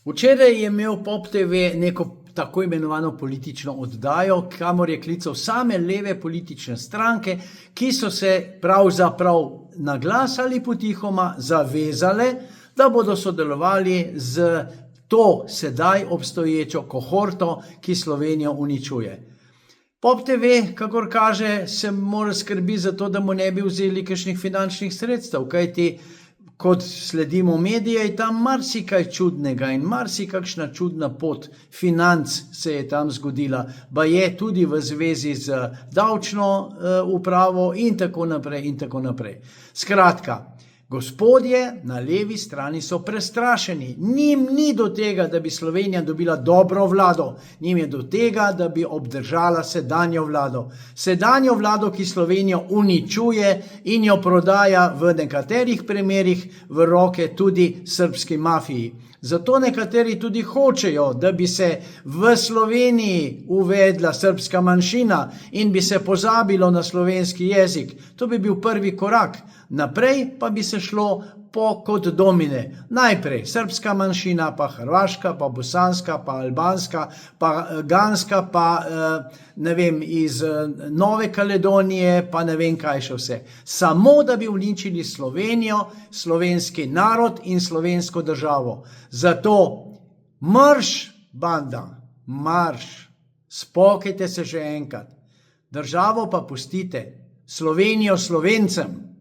Včeraj je imel Pop TV neko tako imenovano politično oddajo, kamor je klical same leve politične stranke, ki so se pravzaprav na glas ali potihoma zavezale, da bodo sodelovali z to sedaj obstoječo kohorto, ki Slovenijo uničuje. Pop TV, kakor kaže, se mora skrbeti za to, da mu ne bi vzeli kakšnih finančnih sredstev, kajti kot sledimo medije, je tam marsikaj čudnega in marsikakšna čudna pot financ se je tam zgodila, baje tudi v zvezi z davčno upravo in tako naprej in tako naprej. Skratka, gospodje na levi strani so prestrašeni. Njim ni do tega, da bi Slovenija dobila dobro vlado. Njim je do tega, da bi obdržala sedanjo vlado. Sedanjo vlado, ki Slovenijo uničuje in jo prodaja v nekaterih primerih v roke tudi srbski mafiji. Zato nekateri tudi hočejo, da bi se v Sloveniji uvedla srbska manjšina in bi se pozabilo na slovenski jezik. To bi bil prvi korak. Naprej pa bi se šlo kot domine. Najprej srbska manjšina, pa hrvaška, pa bosanska, pa albanska, pa ganska, pa ne vem, iz Nove Kaledonije, pa ne vem kaj še vse. Samo da bi uničili Slovenijo, slovenski narod in slovensko državo. Zato marš, banda, marš, spokajte se že enkrat. Državo pa pustite, Slovenijo Slovencem.